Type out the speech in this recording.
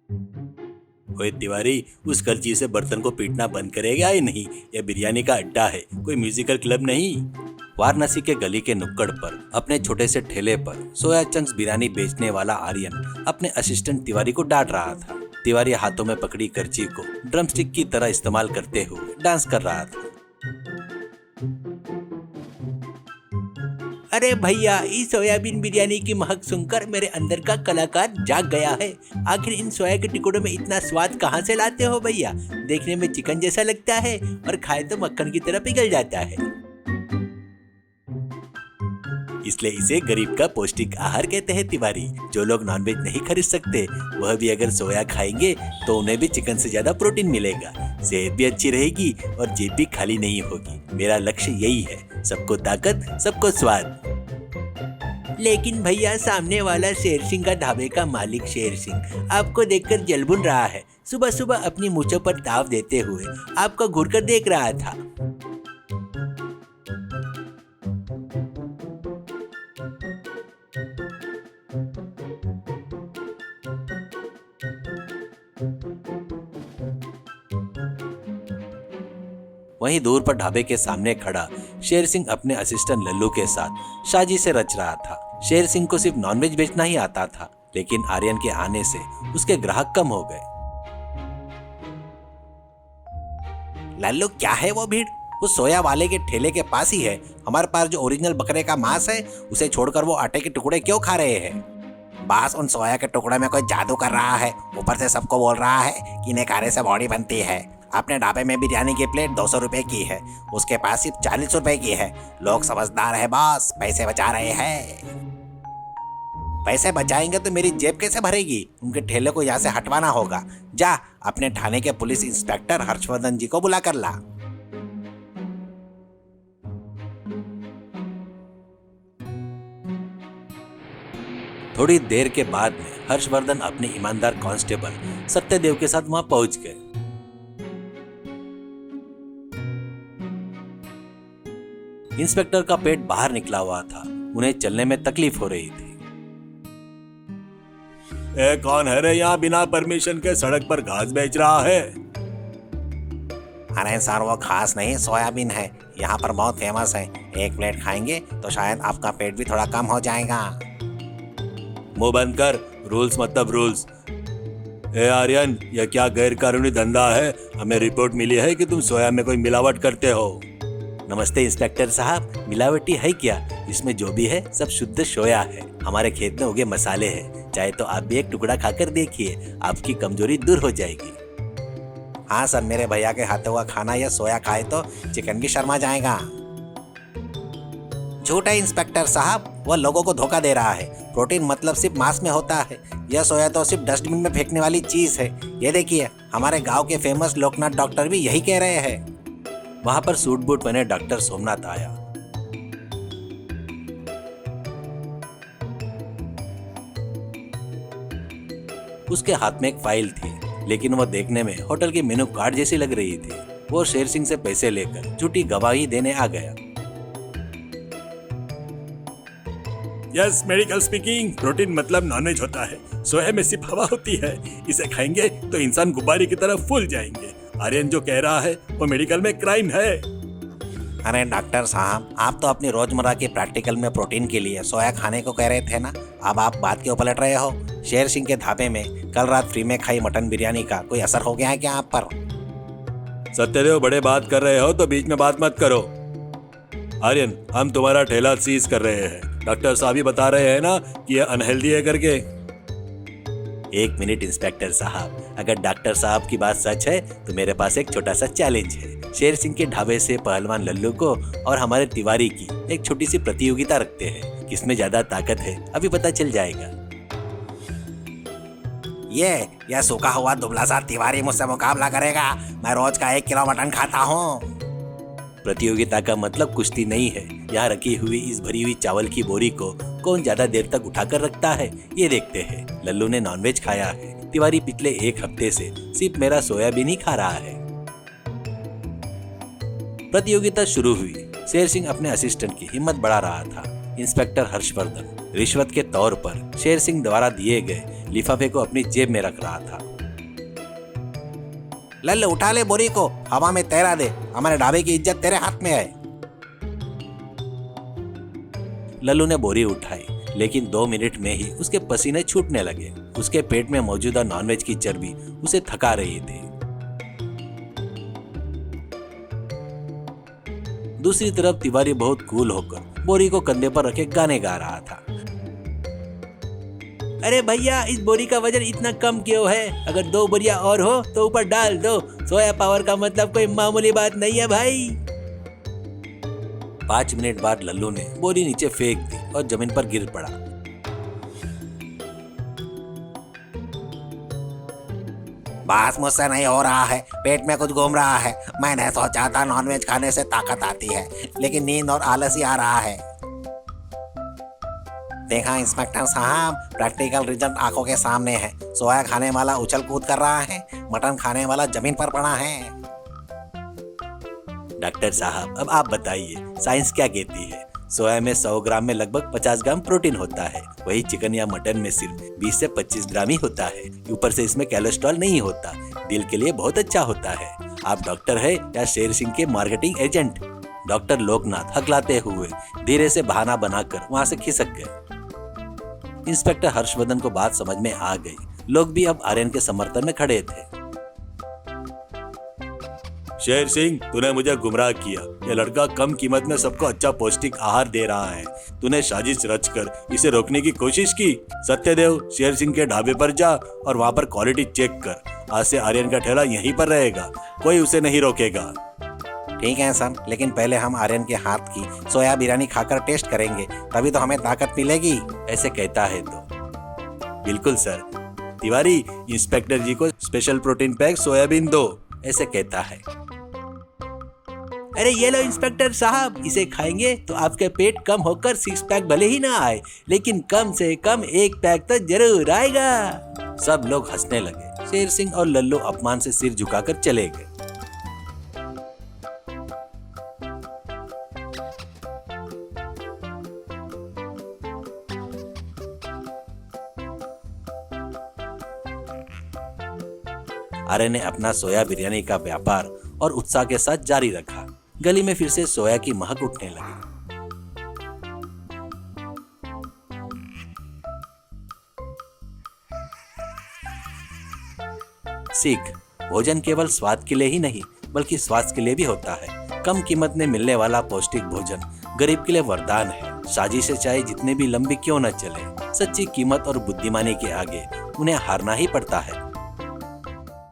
ओए तिवारी, उस कलची से बर्तन को पीटना बंद करेगा या नहीं? यह बिरयानी का अड्डा है, कोई म्यूजिकल क्लब नहीं। वाराणसी के गली के नुक्कड़ पर अपने छोटे से ठेले पर सोया चंक्स बिरयानी बेचने वाला आर्यन अपने असिस्टेंट तिवारी को डांट रहा था। तिवारी हाथों में पकड़ी करची को ड्रमस्टिक की तरह इस्तेमाल करते हुए डांस कर रहा था। अरे भैया, इस सोयाबीन बिरयानी की महक सुनकर मेरे अंदर का कलाकार जाग गया है। आखिर इन सोया के टुकड़ों में इतना स्वाद कहाँ से लाते हो भैया? देखने में चिकन जैसा लगता है और खाए तो मक्खन की तरह पिघल जाता है। इसलिए इसे गरीब का पौष्टिक आहार कहते हैं तिवारी। जो लोग नॉनवेज नहीं खरीद सकते वह भी अगर सोया खाएंगे तो उन्हें भी चिकन से ज्यादा प्रोटीन मिलेगा, सेहत भी अच्छी रहेगी और जेब भी खाली नहीं होगी। मेरा लक्ष्य यही है, सबको ताकत, सबको स्वाद। लेकिन भैया, सामने वाला शेर सिंह का ढाबे का मालिक शेर सिंह आपको देखकर जलबुन रहा है। सुबह सुबह अपनी मूंछों पर ताव देते हुए आपको घूरकर देख रहा था। वहीं दूर पर ढाबे के सामने खड़ा शेर सिंह अपने असिस्टेंट लल्लू के साथ शाजी से रच रहा था। शेर सिंह को सिर्फ नॉनवेज बेचना ही आता था, लेकिन आर्यन के आने से उसके ग्राहक कम हो गए। लल्लू, क्या है वो भीड़? उस सोया वाले के ठेले के पास ही है। हमारे पास जो ओरिजिनल बकरे का मांस है उसे छोड़कर वो आटे के टुकड़े क्यों खा रहे हैं? बस उन सोया के टुकड़े में कोई जादू कर रहा है। ऊपर से सबको बोल रहा है कि इन्हें खाने से बॉडी बनती है। अपने ढाबे में बिरयानी की प्लेट 200 रुपए की है, उसके पास सिर्फ 40 रुपए की है। लोग समझदार है बॉस, पैसे बचा रहे हैं। पैसे बचाएंगे तो मेरी जेब कैसे भरेगी? उनके ठेले को यहाँ से हटवाना होगा। जा अपने थाने के पुलिस इंस्पेक्टर हर्षवर्धन जी को बुला कर ला। थोड़ी देर के बाद में हर्षवर्धन अपने ईमानदार कांस्टेबल सत्यदेव के साथ वहां पहुंच गए। इंस्पेक्टर का पेट बाहर निकला हुआ था, उन्हें चलने में तकलीफ हो रही थी। कौन है रे यहाँ बिना परमिशन के सड़क पर घास बेच रहा है? अरे सर, वो घास नहीं, सोयाबीन है। यहाँ पर बहुत फेमस है। एक प्लेट खाएंगे तो शायद आपका पेट भी थोड़ा कम हो जाएगा। मुंह बंद कर, रूल्स मतलब रूल्स। आर्यन, यह क्या गैर कानूनी धंधा है? हमें रिपोर्ट मिली है कि तुम सोया में कोई मिलावट करते हो। नमस्ते इंस्पेक्टर साहब, मिलावटी है क्या? इसमें जो भी है सब शुद्ध सोया है। हमारे खेत में उगे मसाले हैं। चाहे तो आप भी एक टुकड़ा खाकर देखिए, आपकी कमजोरी दूर हो जाएगी। हाँ सर, मेरे भैया के हाथे हुआ खाना या सोया खाए तो चिकन भी शर्मा जाएगा। झूठ है इंस्पेक्टर साहब, वह लोगों को धोखा दे रहा है। प्रोटीन मतलब सिर्फ मांस में होता है। यह सोया तो सिर्फ डस्टबिन में फेंकने वाली चीज है। ये देखिए, हमारे गांव के फेमस लोकनाथ डॉक्टर भी यही कह रहे हैं। वहां पर सूट बूट पहने डॉक्टर सोमनाथ आया। उसके हाथ में एक फाइल थी, लेकिन वह देखने में होटल के मेनू कार्ड जैसी लग रही थी। वो शेर सिंह से पैसे लेकर झूठी गवाही देने आ गया। Yes, medical speaking. प्रोटीन मतलब नॉनवेज होता है। सोया में सिर्फ हवा होती है। इसे खाएंगे तो इंसान गुब्बारे की तरह फूल जाएंगे। आर्यन जो कह रहा है वो मेडिकल में क्राइम है। अरे डॉक्टर साहब, आप तो अपनी रोजमर्रा के प्रैक्टिकल में प्रोटीन के लिए सोया खाने को कह रहे थे ना। अब आप बात क्यों पलट रहे हो? शेर सिंह के ढाबे में कल रात फ्री में खाई मटन बिरयानी का कोई असर हो गया है क्या आप पर? सत्यदेव, बड़े बात कर रहे हो तो बीच में बात मत करो। आर्यन, हम तुम्हारा ठेला सीज कर रहे हैं। डॉक्टर साहब ही बता रहे हैं ना कि यह अनहेल्दी है करके। एक मिनट इंस्पेक्टर साहब, अगर डॉक्टर साहब की बात सच है तो मेरे पास एक छोटा सा चैलेंज है। शेर सिंह के ढाबे से पहलवान लल्लू को और हमारे तिवारी की एक छोटी सी प्रतियोगिता रखते हैं। किसमें ज्यादा ताकत है अभी पता चल जाएगा। यह सूखा हुआ दुबला सा तिवारी मुझसे मुकाबला करेगा। मैं रोज का 1 किलो मटन खाता हूँ। प्रतियोगिता का मतलब कुश्ती नहीं है। यहाँ रखी हुई इस भरी हुई चावल की बोरी को कौन ज्यादा देर तक उठाकर रखता है, ये देखते हैं। लल्लू ने नॉनवेज खाया है। तिवारी पिछले 1 हफ्ते से सिर्फ मेरा सोयाबीन ही खा रहा है। प्रतियोगिता शुरू हुई। शेर सिंह अपने असिस्टेंट की हिम्मत बढ़ा रहा था। इंस्पेक्टर हर्षवर्धन रिश्वत के तौर पर शेर सिंह द्वारा दिए गए लिफाफे को अपनी जेब में रख रहा था। लल्लू उठा ले बोरी को, हवा में तैरा दे, हमारे ढाबे की इज्जत तेरे हाथ में है। लल्लू ने बोरी उठाई, लेकिन 2 मिनट में ही उसके पसीने छूटने लगे। उसके पेट में मौजूदा नॉनवेज की चर्बी उसे थका रही थी। दूसरी तरफ तिवारी बहुत कूल होकर बोरी को कंधे पर रखे गाने गा रहा था। अरे भैया, इस बोरी का वजन इतना कम क्यों है? अगर 2 बोरियां और हो तो ऊपर डाल दो। सोया पावर का मतलब कोई मामूली बात नहीं है भाई। 5 मिनट बाद लल्लू ने बोरी नीचे फेंक दी और जमीन पर गिर पड़ा। बस मुझसे नहीं हो रहा है, पेट में कुछ घूम रहा है। मैंने सोचा था नॉनवेज खाने से ताकत आती है, लेकिन नींद और आलस ही आ रहा है। देखा इंस्पेक्टर साहब, प्रैक्टिकल रिजल्ट आंखों के सामने है। सोया खाने वाला उछल कूद कर रहा है, मटन खाने वाला जमीन पर पड़ा है। डॉक्टर साहब, अब आप बताइए, साइंस क्या कहती है? सोया में 100 ग्राम में लगभग 50 ग्राम प्रोटीन होता है, वही चिकन या मटन में सिर्फ 20 से 25 ग्राम ही होता है। ऊपर से इसमें कोलेस्ट्रॉल नहीं होता, दिल के लिए बहुत अच्छा होता है। आप डॉक्टर है या शेर सिंह के मार्केटिंग एजेंट? डॉक्टर लोकनाथ हकलाते हुए धीरे से बहाना बनाकर वहां से खिसक गए। इंस्पेक्टर हर्षवर्धन को बात समझ में आ गई। लोग भी अब आर्यन के समर्थन में खड़े थे। शेर सिंह, तूने मुझे गुमराह किया। ये लड़का कम कीमत में सबको अच्छा पौष्टिक आहार दे रहा है। तूने साजिश रचकर इसे रोकने की कोशिश की। सत्यदेव, शेर सिंह के ढाबे पर जा और वहाँ पर क्वालिटी चेक कर। आज से आर्यन का ठेला यहीं पर रहेगा, कोई उसे नहीं रोकेगा। ठीक है सर, लेकिन पहले हम आर्यन के हाथ की सोया बिरयानी खाकर टेस्ट करेंगे, तभी तो हमें ताकत मिलेगी। ऐसे कहता है तो बिल्कुल सर। तिवारी, इंस्पेक्टर जी को स्पेशल प्रोटीन पैक सोयाबीन दो, ऐसे कहता है। अरे ये लो इंस्पेक्टर साहब, इसे खाएंगे तो आपके पेट कम होकर 6 पैक भले ही ना आए, लेकिन कम से कम 1 पैक तो जरूर आएगा। सब लोग हंसने लगे। शेर सिंह और लल्लू अपमान से सिर झुकाकर चले गए। आर्यन ने अपना सोया बिरयानी का व्यापार और उत्साह के साथ जारी रखा। गली में फिर से सोया की महक उठने लगी। सीख, भोजन केवल स्वाद के लिए ही नहीं बल्कि स्वास्थ्य के लिए भी होता है। कम कीमत में मिलने वाला पौष्टिक भोजन गरीब के लिए वरदान है। साजिशें चाहे जितने भी लंबी क्यों न चले, सच्ची कीमत और बुद्धिमानी के आगे उन्हें हारना ही पड़ता है।